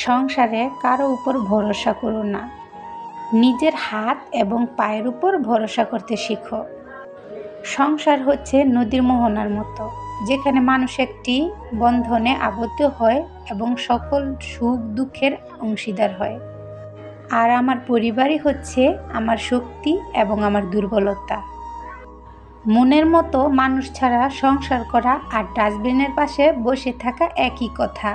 সংসারে কারো উপর ভরসা করো না। নিজের হাত এবং পায়ের উপর ভরসা করতে শিখো। সংসার হচ্ছে নদীর মোহনার মতো, যেখানে মানুষ একটি বন্ধনে আবদ্ধ হয় এবং সকল সুখ দুঃখের অংশীদার হয়। আর আমার পরিবারই হচ্ছে আমার শক্তি এবং আমার দুর্বলতা। মনের মতো মানুষ ছাড়া সংসার করা আর ডাস্টবিনের পাশে বসে থাকা একই কথা।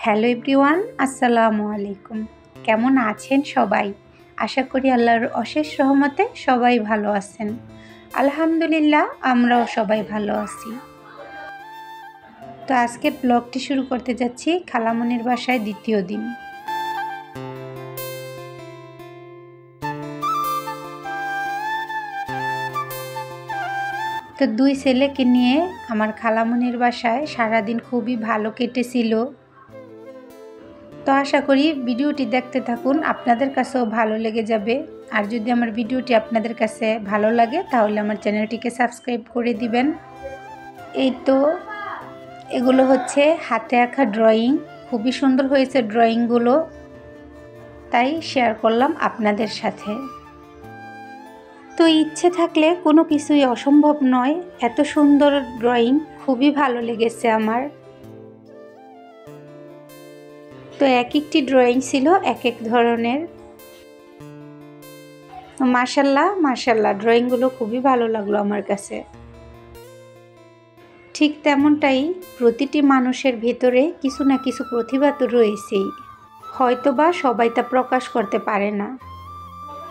হ্যালো এভরিওয়ান, আসসালামু আলাইকুম। কেমন আছেন সবাই? আশা করি আল্লাহর অশেষ রহমতে সবাই ভালো আছেন। আলহামদুলিল্লাহ, আমরাও সবাই ভালো আছি। তো আজকের ব্লগটি শুরু করতে যাচ্ছি খালামনির বাসায় দ্বিতীয় দিন। তো দুই ছেলেকে নিয়ে আমার খালামনির বাসায় সারাদিন খুবই ভালো কেটেছিল। তো আশা করি ভিডিওটি দেখতে থাকুন, আপনাদের কাছেও ভালো লেগে যাবে। আর যদি আমার ভিডিওটি আপনাদের কাছে ভালো লাগে তাহলে আমার চ্যানেলটিকে সাবস্ক্রাইব করে দিবেন। এই তো এগুলো হচ্ছে হাতে আঁকা ড্রয়িং, খুবই সুন্দর হয়েছে ড্রয়িংগুলো, তাই শেয়ার করলাম আপনাদের সাথে। তো ইচ্ছে থাকলে কোনো কিছুই অসম্ভব নয়, এত সুন্দর ড্রয়িং খুবই ভালো লেগেছে আমার। তো এক একটি ড্রয়িং ছিল এক এক ধরনের। মাশাল্লাহ ড্রয়িংগুলো খুবই ভালো লাগলো আমার কাছে। ঠিক তেমনটাই প্রতিটি মানুষের ভেতরে কিছু না কিছু প্রতিভা তো রয়েছেই, হয়তোবা সবাই তা প্রকাশ করতে পারে না।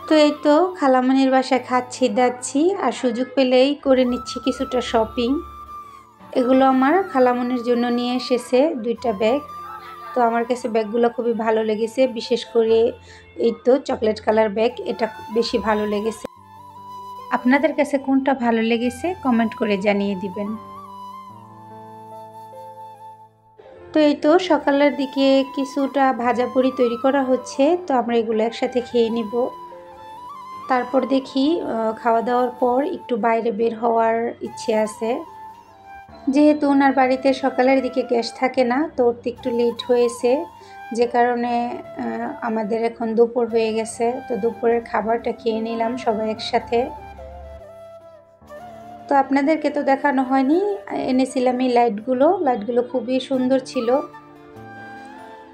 তো এই তো খালামনির বাসায় খাচ্ছি দাচ্ছি আর সুযোগ পেলেই করে নিচ্ছি কিছুটা শপিং। এগুলো আমার খালামনির জন্য নিয়ে এসেছে দুইটা ব্যাগ। তো আমার কাছে ব্যাগগুলো খুবই ভালো লেগেছে, বিশেষ করে এই তো চকলেট কালার ব্যাগ, এটা বেশি ভালো লেগেছে। আপনাদের কাছে কোনটা ভালো লেগেছে কমেন্ট করে জানিয়ে দিবেন। তো এই তো সকালের দিকে কিছুটা ভাজাপুরি তৈরি করা হচ্ছে, তো আমরা এগুলো একসাথে খেয়ে নিব। তারপর দেখি খাওয়া দাওয়ার পর একটু বাইরে বের হওয়ার ইচ্ছে আছে। যেহেতু ওনার বাড়িতে সকালের দিকে গ্যাস থাকে না, তো উঠতে একটু লেট হয়েছে, যে কারণে আমাদের এখন দুপুর হয়ে গেছে। তো দুপুরের খাবারটা খেয়ে নিলাম সবাই একসাথে। তো আপনাদেরকে তো দেখানো হয়নি, এনেছিলাম এই লাইটগুলো খুবই সুন্দর ছিল।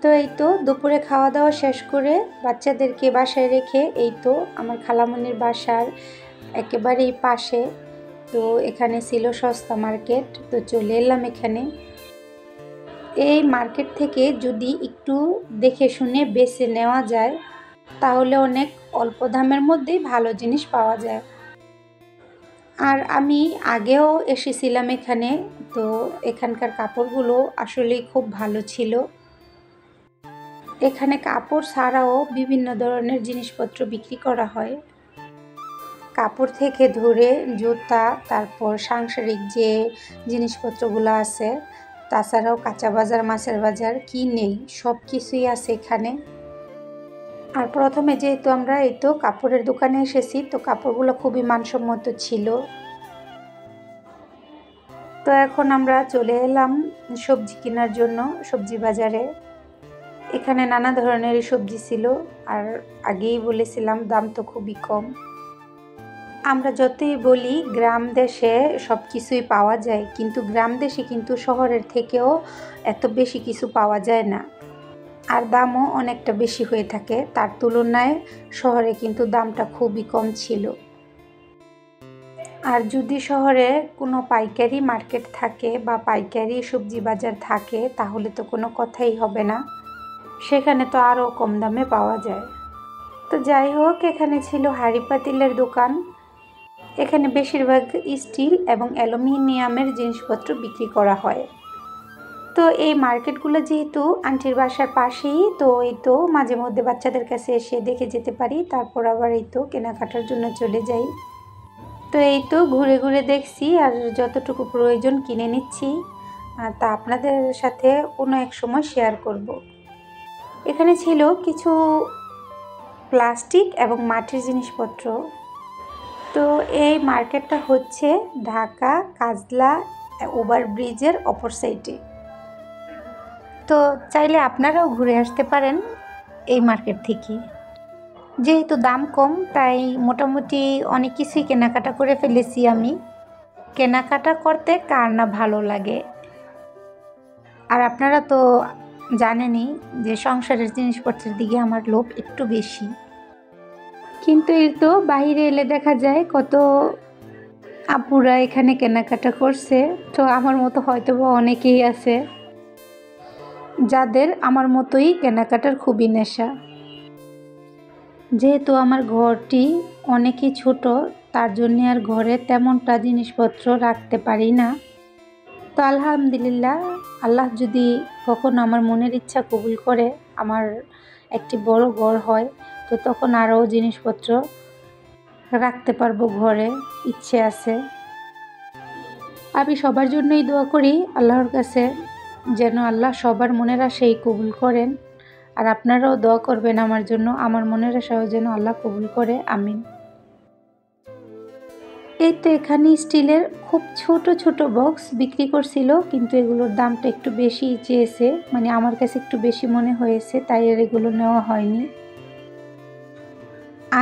তো এই তো দুপুরে খাওয়া দাওয়া শেষ করে বাচ্চাদেরকে বাসায় রেখে এই তো আমার খালামনির বাসার একেবারেই পাশে, তো এখানে ছিল সস্তা মার্কেট, তো চলে এলাম এখানে। এই মার্কেট থেকে যদি একটু দেখে শুনে বেছে নেওয়া যায় তাহলে অনেক অল্প দামের মধ্যেই ভালো জিনিস পাওয়া যায়। আর আমি আগেও এসেছিলাম এখানে, তো এখানকার কাপড়গুলো আসলেই খুব ভালো ছিল। এখানে কাপড় ছাড়াও বিভিন্ন ধরনের জিনিসপত্র বিক্রি করা হয়, কাপড় থেকে ধরে জুতা, তারপর সাংসারিক যে জিনিসপত্রগুলো আছে, তাছাড়াও কাঁচা বাজার, মাছের বাজার, কি নেই সব কিছুই আছে এখানে। আর প্রথমে যেহেতু আমরা এই তো কাপড়ের দোকানে এসেছি, তো কাপড়গুলো খুবই মানসম্মত ছিল। তো এখন আমরা চলে এলাম সবজি কেনার জন্য সবজি বাজারে। এখানে নানা ধরনের সবজি ছিল, আর আগেই বলেছিলাম দাম তো খুবই কম। আমরা যতই বলি গ্রাম দেশে সব কিছুই পাওয়া যায়, কিন্তু গ্রাম দেশে কিন্তু শহরের থেকেও এত বেশি কিছু পাওয়া যায় না, আর দামও অনেকটা বেশি হয়ে থাকে। তার তুলনায় শহরে কিন্তু দামটা খুবই কম ছিল। আর যদি শহরে কোনো পাইকারি মার্কেট থাকে বা পাইকারি সবজি বাজার থাকে তাহলে তো কোনো কথাই হবে না, সেখানে তো আরও কম দামে পাওয়া যায়। তো যাই হোক, এখানে ছিল হাঁড়ি পাতিলের দোকান। এখানে বেশিরভাগ স্টিল এবং অ্যালুমিনিয়ামের জিনিসপত্র বিক্রি করা হয়। তো এই মার্কেটগুলো যেহেতু আন্টির বাসার পাশেই, তো এই তো মাঝে মধ্যে বাচ্চাদের কাছে এসে দেখে যেতে পারি, তারপর আবার এই তো কেনাকাটার জন্য চলে যাই। তো এই তো ঘুরে ঘুরে দেখছি আর যতটুকু প্রয়োজন কিনে নিচ্ছি, তা আপনাদের সাথে কোনো এক সময় শেয়ার করব। এখানে ছিল কিছু প্লাস্টিক এবং মাটির জিনিসপত্র। তো তো এই মার্কেটটা হচ্ছে ঢাকা কাজলা ওভারব্রিজের অপর সাইডে। তো চাইলে আপনারাও ঘুরে আসতে পারেন এই মার্কেট থেকে। যেহেতু দাম কম তাই মোটামুটি অনেক কিছুই কেনাকাটা করে ফেলেছি আমি। কেনাকাটা করতে কার না ভালো লাগে। আর আপনারা তো জানেনই যে সংসারের জিনিসপত্রের দিকে আমার লোভ একটু বেশি। কিন্তু এই তো বাইরে এলে দেখা যায় কত আপুরা এখানে কেনাকাটা করছে। তো আমার মতো হয়তো বা অনেকেই আছে যাদের আমার মতোই কেনাকাটার খুবই নেশা। যেহেতু আমার ঘরটি অনেকই ছোট, তার জন্য আর ঘরে তেমনটা জিনিসপত্র রাখতে পারি না। তো আলহামদুলিল্লাহ, আল্লাহ যদি কখনো আমার মনের ইচ্ছা কবুল করে আমার একটি বড় ঘর হয়, তো তখন আরও জিনিসপত্র রাখতে পারবো ঘরে, ইচ্ছে আছে। আমি সবার জন্যই দোয়া করি আল্লাহর কাছে যেন আল্লাহ সবার মনের আশাই কবুল করেন। আর আপনারাও দোয়া করবেন আমার জন্য, আমার মনের আশাও যেন আল্লাহ কবুল করে, আমিন। এই তো এখানে স্টিলের খুব ছোট ছোট বক্স বিক্রি করছিল, কিন্তু এগুলোর দামটা একটু বেশি চেয়েছে, মানে আমার কাছে একটু বেশি মনে হয়েছে, তাই আর এগুলো নেওয়া হয়নি।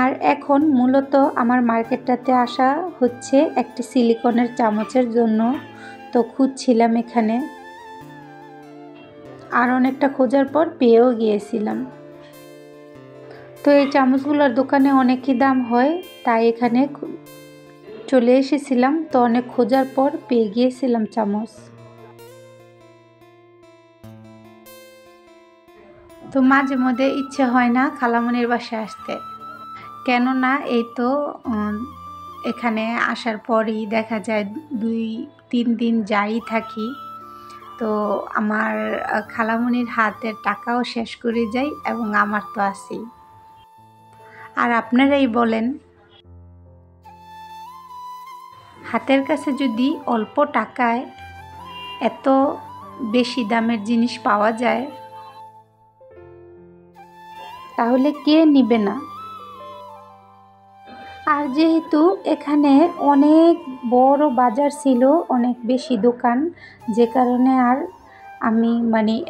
আর এখন মূলত আমার মার্কেটটাতে আসা হচ্ছে একটি সিলিকনের চামচের জন্য। তো খুঁজছিলাম এখানে, আর অনেকটা খোঁজার পর পেয়েও গিয়েছিলাম। তো এই চামচগুলোর দোকানে অনেকই দাম হয়, তাই এখানে চলে এসেছিলাম। তো অনেক খোঁজার পর পেয়ে গিয়েছিলাম চামচ। তো মাঝে মধ্যে ইচ্ছে হয় না খালামণির বাসায় আসতে, কেননা এই তো এখানে আসার পরই দেখা যায় 2-3 দিন যাই থাকি, তো আমার খালামণির হাতের টাকাও শেষ করে যায় এবং আমার তো আছেই। আর আপনারাই বলেন, হাতের কাছে যদি অল্প টাকায় এত বেশি দামের জিনিস পাওয়া যায় তাহলে কে নিবে না। আর যেহেতু এখানে অনেক বড় বাজার ছিল, অনেক বেশি দোকান, যে কারণে আর আমি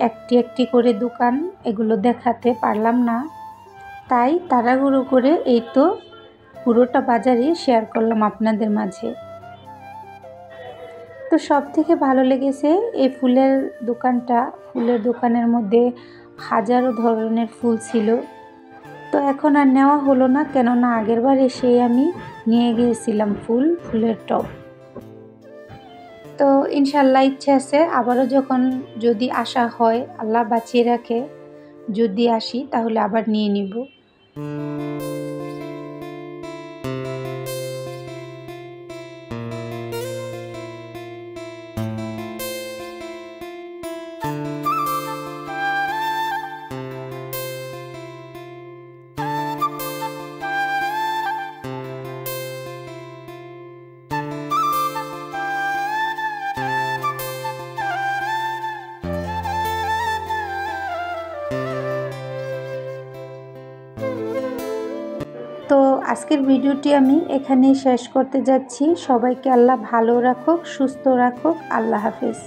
একটি একটি করে দোকান এগুলো দেখাতে পারলাম না, তাই তাড়াহুড়ো করে এই তো পুরোটা বাজারই শেয়ার করলাম আপনাদের মাঝে। তো সব থেকে ভালো লেগেছে এই ফুলের দোকানটা। ফুলের দোকানের মধ্যে হাজারো ধরনের ফুল ছিল। তো এখন আর নেওয়া হলো না, কেননা আগের বার এসে আমি নিয়ে গিয়েছিলাম ফুলের টব। তো ইনশাল্লাহ ইচ্ছে আছে আবারও যদি আসা হয়, আল্লাহ বাঁচিয়ে রাখে, যদি আসি তাহলে আবার নিয়ে নিব। তো আজকের ভিডিওটি আমি এখানেই শেষ করতে যাচ্ছি। সবাইকে আল্লাহ ভালো রাখুক, সুস্থ রাখুক। আল্লাহ হাফেজ।